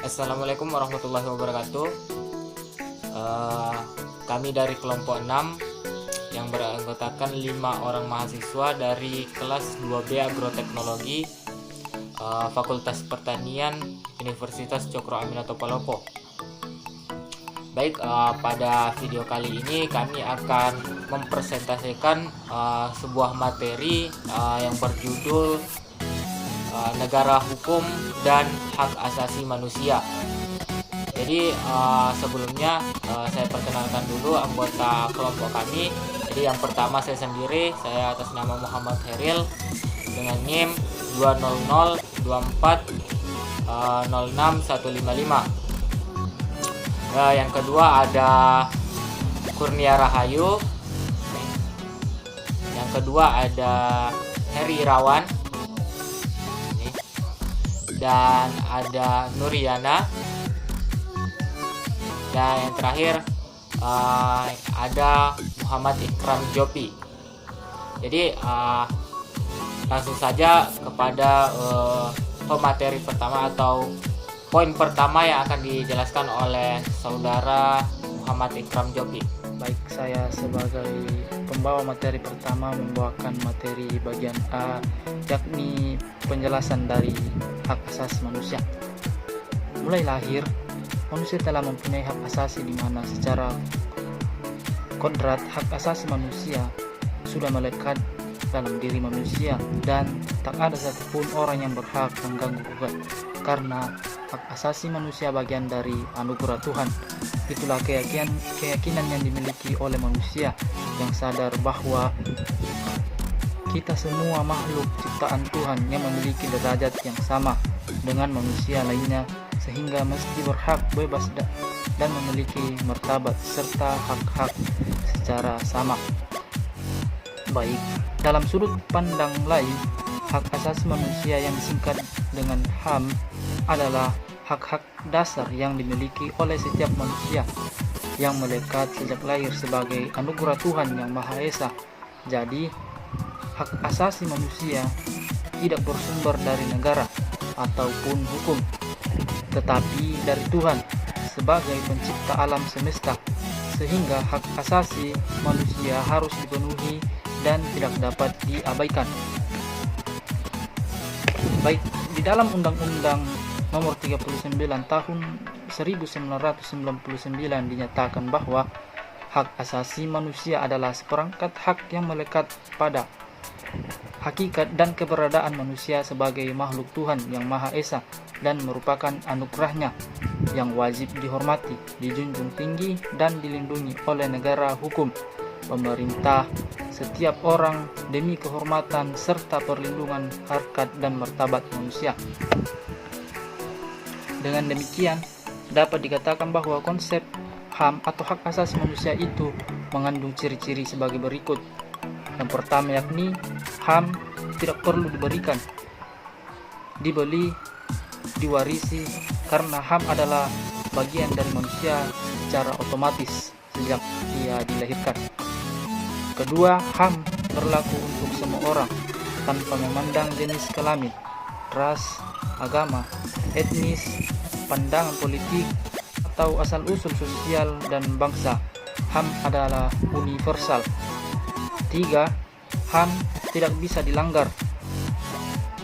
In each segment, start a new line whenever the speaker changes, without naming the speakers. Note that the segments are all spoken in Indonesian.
Assalamualaikum warahmatullahi wabarakatuh. Kami dari kelompok 6 yang beranggotakan 5 orang mahasiswa dari kelas 2B Agroteknologi, Fakultas Pertanian Universitas Cokro Aminoto Palopo. Baik, pada video kali ini kami akan mempresentasikan sebuah materi yang berjudul Negara Hukum dan Hak Asasi Manusia. Jadi sebelumnya saya perkenalkan dulu anggota kelompok kami. Jadi yang pertama saya sendiri, saya atas nama Muhammad Heril dengan NIM 20024061155. Yang kedua ada Kurnia Rahayu. Yang kedua ada Heri Irawan. Dan ada Nuriana, dan yang terakhir ada Muhammad Ikram Jopi. Jadi langsung saja kepada pemateri pertama atau poin pertama yang akan dijelaskan oleh saudara Muhammad Ikram Jopi.
Baik, saya sebagai pembawa materi pertama membawakan materi bagian A, yakni penjelasan dari hak asasi manusia. Mulai lahir, manusia telah mempunyai hak asasi di mana secara kodrat hak asasi manusia sudah melekat dalam diri manusia dan tak ada satupun orang yang berhak mengganggu gugat, karena hak asasi manusia bagian dari anugerah Tuhan. Itulah keyakinan yang dimiliki oleh manusia yang sadar bahwa kita semua makhluk ciptaan Tuhan yang memiliki derajat yang sama dengan manusia lainnya, sehingga mesti berhak bebas dan memiliki martabat serta hak-hak secara sama. Baik, dalam sudut pandang lain, hak asasi manusia yang disingkat dengan HAM adalah hak-hak dasar yang dimiliki oleh setiap manusia yang melekat sejak lahir sebagai anugerah Tuhan yang Maha Esa. Jadi, hak asasi manusia tidak bersumber dari negara ataupun hukum, tetapi dari Tuhan sebagai pencipta alam semesta, sehingga hak asasi manusia harus dipenuhi dan tidak dapat diabaikan. Baik, di dalam Undang-Undang Nomor 39 Tahun 1999 dinyatakan bahwa hak asasi manusia adalah seperangkat hak yang melekat pada hakikat dan keberadaan manusia sebagai makhluk Tuhan yang Maha Esa dan merupakan anugerahnya yang wajib dihormati, dijunjung tinggi dan dilindungi oleh negara hukum, pemerintah, setiap orang demi kehormatan serta perlindungan harkat dan martabat manusia. Dengan demikian, dapat dikatakan bahwa konsep HAM atau hak asasi manusia itu mengandung ciri-ciri sebagai berikut. Yang pertama yakni HAM tidak perlu diberikan, dibeli, diwarisi, karena HAM adalah bagian dari manusia secara otomatis sejak ia dilahirkan. Kedua, HAM berlaku untuk semua orang tanpa memandang jenis kelamin, ras, agama, etnis, pandangan politik, atau asal-usul sosial dan bangsa. HAM adalah universal. 3. HAM tidak bisa dilanggar.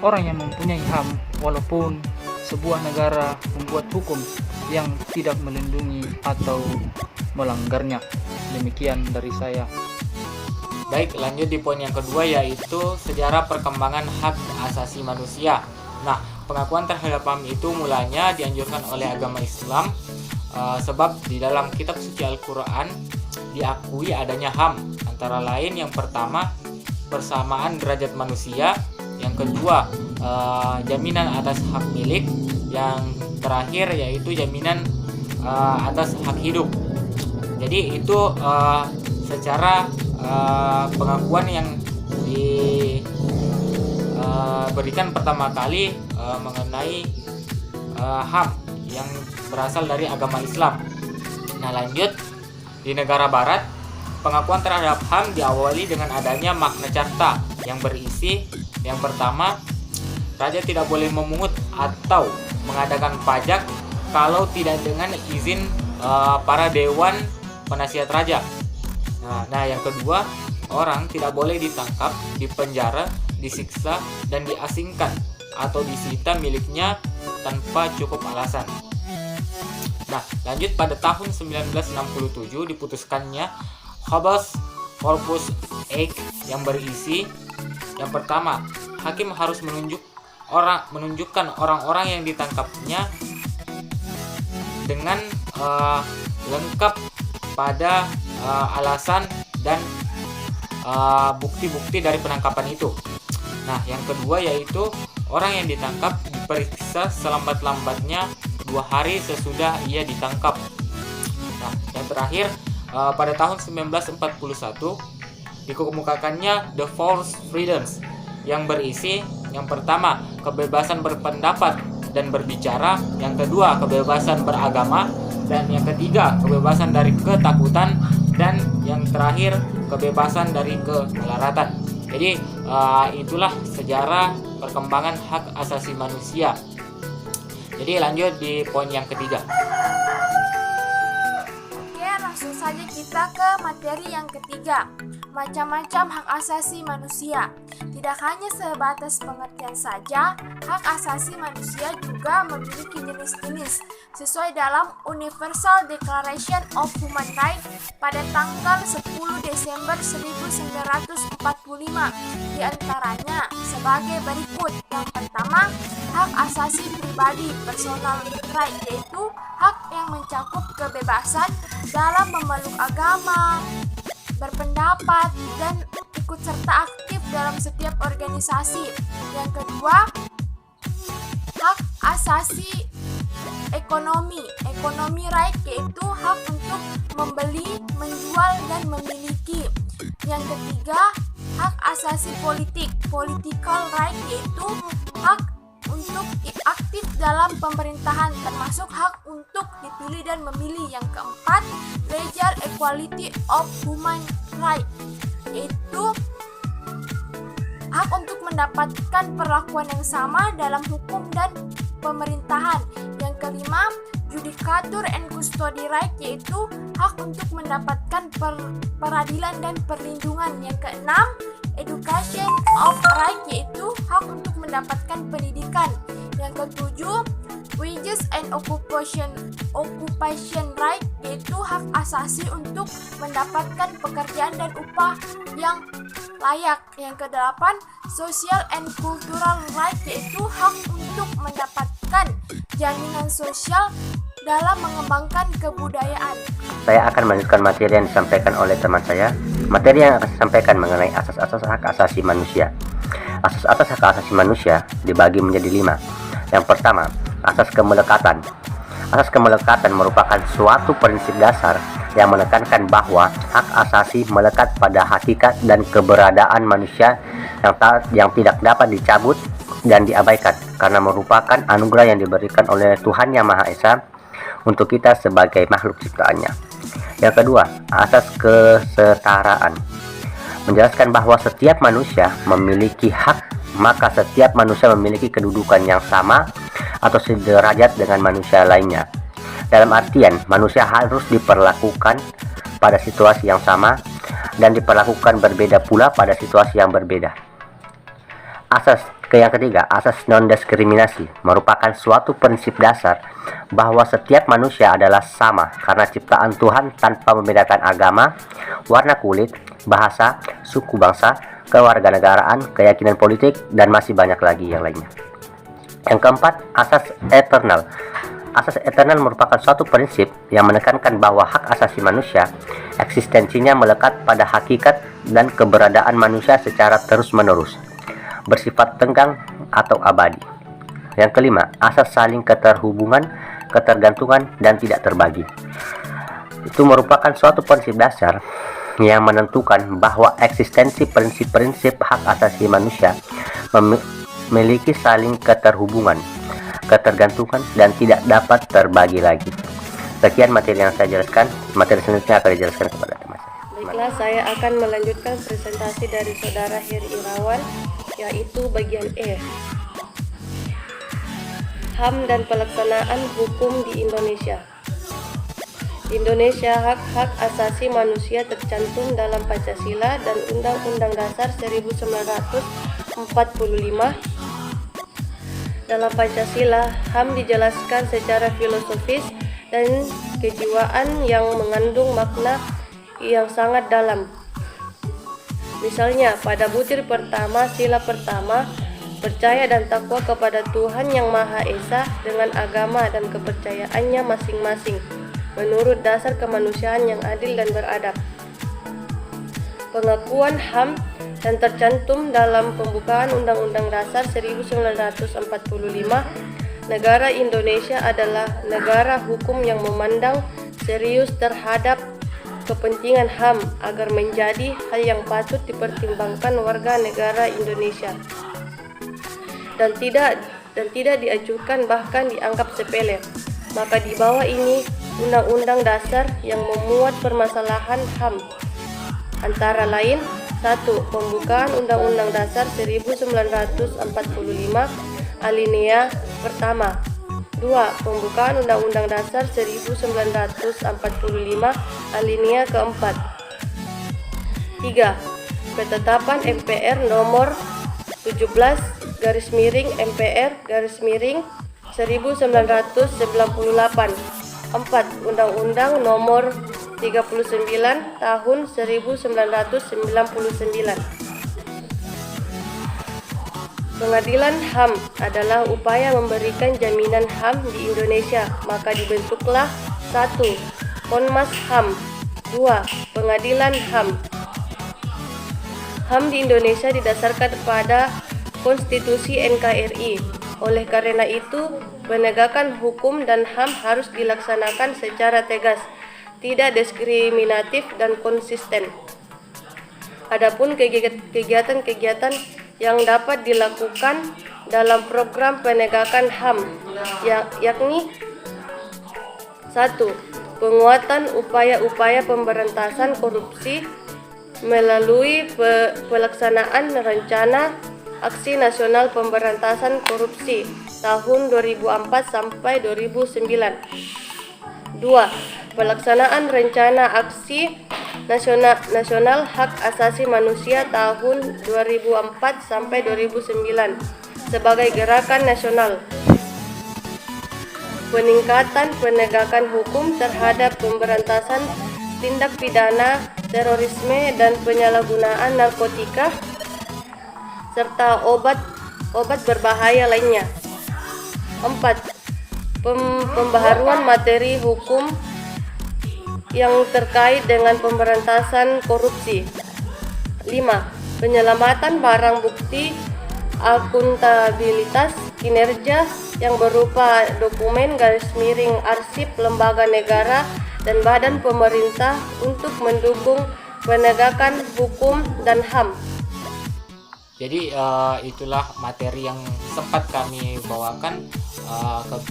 Orang yang mempunyai HAM, walaupun sebuah negara membuat hukum yang tidak melindungi atau melanggarnya. Demikian dari saya.
Baik, lanjut di poin yang kedua, yaitu sejarah perkembangan hak asasi manusia. Nah, pengakuan terhadap HAM itu mulanya dianjurkan oleh agama Islam, sebab di dalam kitab suci Al-Quran diakui adanya HAM, antara lain yang pertama persamaan derajat manusia, yang kedua jaminan atas hak milik, yang terakhir yaitu jaminan atas hak hidup. Jadi itu secara pengakuan yang diberikan pertama kali mengenai HAM yang berasal dari agama Islam. Nah, lanjut di negara barat, pengakuan terhadap HAM diawali dengan adanya Magna Carta yang berisi yang pertama, raja tidak boleh memungut atau mengadakan pajak kalau tidak dengan izin para dewan penasihat raja. Nah, yang kedua, orang tidak boleh ditangkap, dipenjara, disiksa, dan diasingkan atau disita miliknya tanpa cukup alasan. Nah, lanjut pada tahun 1967 diputuskannya Habeas Corpus Act yang berisi yang pertama, hakim harus menunjukkan orang-orang yang ditangkapnya dengan lengkap pada alasan dan bukti-bukti dari penangkapan itu. Nah, yang kedua yaitu orang yang ditangkap diperiksa selambat-lambatnya 2 hari sesudah ia ditangkap. Nah, yang terakhir pada tahun 1941 dikemukakannya The Four Freedoms yang berisi yang pertama, kebebasan berpendapat dan berbicara, yang kedua, kebebasan beragama, dan yang ketiga, kebebasan dari ketakutan, dan yang terakhir, kebebasan dari kemelaratan. Jadi itulah sejarah perkembangan hak asasi manusia. Jadi lanjut di poin yang ketiga.
Oke, langsung saja kita ke materi yang ketiga. Macam-macam hak asasi manusia. Tidak hanya sebatas pengertian saja, hak asasi manusia juga memiliki jenis-jenis sesuai dalam Universal Declaration of Human Rights pada tanggal 10 Desember 1945. Di antaranya sebagai berikut. Yang pertama, hak asasi pribadi personal right, yaitu hak yang mencakup kebebasan dalam memeluk agama, berpendapat, dan ikut serta aktif dalam setiap organisasi. Yang kedua, hak asasi ekonomi right, yaitu hak untuk membeli, menjual, dan memiliki. Yang ketiga, hak asasi political right, yaitu hak untuk aktif dalam pemerintahan, termasuk hak untuk dipilih dan memilih. Yang keempat, legal equality of human right, yaitu hak untuk mendapatkan perlakuan yang sama dalam hukum dan pemerintahan. Yang kelima, judicature and custody right, yaitu hak untuk mendapatkan peradilan dan perlindungan. Yang keenam, education of right, yaitu hak untuk mendapatkan pendidikan. Yang ketujuh, wages and occupation right, yaitu hak asasi untuk mendapatkan pekerjaan dan upah yang layak. Yang kedelapan, social and cultural right, yaitu hak untuk mendapatkan jaminan sosial dalam mengembangkan kebudayaan.
Saya akan melanjutkan materi yang disampaikan oleh teman saya. Materi yang akan saya sampaikan mengenai asas-asas hak asasi manusia. Asas-asas hak asasi manusia dibagi menjadi 5. Yang pertama, asas kemelekatan. Asas kemelekatan merupakan suatu prinsip dasar yang menekankan bahwa hak asasi melekat pada hakikat dan keberadaan manusia yang tidak dapat dicabut dan diabaikan karena merupakan anugerah yang diberikan oleh Tuhan Yang Maha Esa untuk kita sebagai makhluk ciptaannya. Yang kedua, asas kesetaraan menjelaskan bahwa setiap manusia memiliki hak, maka setiap manusia memiliki kedudukan yang sama atau sederajat dengan manusia lainnya. Dalam artian, manusia harus diperlakukan pada situasi yang sama dan diperlakukan berbeda pula pada situasi yang berbeda. Yang ketiga, asas non-diskriminasi merupakan suatu prinsip dasar bahwa setiap manusia adalah sama karena ciptaan Tuhan tanpa membedakan agama, warna kulit, bahasa, suku bangsa, kewarganegaraan, keyakinan politik, dan masih banyak lagi yang lainnya. Yang keempat, asas eternal. Asas eternal merupakan suatu prinsip yang menekankan bahwa hak asasi manusia eksistensinya melekat pada hakikat dan keberadaan manusia secara terus-menerus, bersifat tenggang atau abadi. Yang kelima, asas saling keterhubungan, ketergantungan, dan tidak terbagi. Itu merupakan suatu prinsip dasar yang menentukan bahwa eksistensi prinsip-prinsip hak asasi manusia memiliki saling keterhubungan, ketergantungan, dan tidak dapat terbagi lagi. Sekian materi yang saya jelaskan. Materi selanjutnya akan dijelaskan kepada teman saya.
Baiklah, saya akan melanjutkan presentasi dari Saudara Heri Irawan, yaitu bagian E. HAM dan pelaksanaan hukum di Indonesia. Di Indonesia, hak-hak asasi manusia tercantum dalam Pancasila dan Undang-Undang Dasar 1945. Dalam Pancasila, HAM dijelaskan secara filosofis dan kejiwaan yang mengandung makna yang sangat dalam. Misalnya, pada butir pertama, sila pertama, percaya dan takwa kepada Tuhan Yang Maha Esa dengan agama dan kepercayaannya masing-masing, menurut dasar kemanusiaan yang adil dan beradab. Pengakuan HAM dan tercantum dalam pembukaan Undang-Undang Dasar 1945, negara Indonesia adalah negara hukum yang memandang serius terhadap kepentingan HAM agar menjadi hal yang patut dipertimbangkan warga negara Indonesia dan tidak diajukan bahkan dianggap sepele. Maka di bawah ini Undang-Undang Dasar yang memuat permasalahan HAM antara lain: 1. Pembukaan Undang-Undang Dasar 1945 alinea pertama. 2. Pembukaan Undang-Undang Dasar 1945 alinea keempat. 3. Ketetapan MPR nomor 17/MPR/1998. 4. Undang-Undang nomor 39 tahun 1999. Pengadilan HAM adalah upaya memberikan jaminan HAM di Indonesia, maka dibentuklah 1. Komnas HAM. 2. Pengadilan HAM. HAM di Indonesia didasarkan pada Konstitusi NKRI. Oleh karena itu, penegakan hukum dan HAM harus dilaksanakan secara tegas, tidak diskriminatif dan konsisten. Adapun kegiatan-kegiatan yang dapat dilakukan dalam program penegakan HAM yakni 1. Penguatan upaya-upaya pemberantasan korupsi melalui pelaksanaan rencana Aksi Nasional Pemberantasan Korupsi tahun 2004 sampai 2009. 2. Pelaksanaan rencana Aksi Nasional Hak Asasi Manusia tahun 2004 sampai 2009 sebagai gerakan nasional. Peningkatan penegakan hukum terhadap pemberantasan tindak pidana terorisme dan penyalahgunaan narkotika serta obat berbahaya lainnya. 4. Pembaharuan materi hukum yang terkait dengan pemberantasan korupsi. 5. Penyelamatan barang bukti, akuntabilitas kinerja yang berupa dokumen /arsip lembaga negara dan badan pemerintah untuk mendukung penegakan hukum dan HAM.
Jadi itulah materi yang sempat kami bawakan.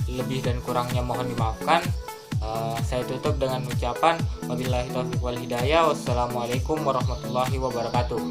Lebih dan kurangnya mohon dimaafkan. Saya tutup dengan ucapan wabillahi taufiq wal hidayah. Wassalamualaikum warahmatullahi wabarakatuh.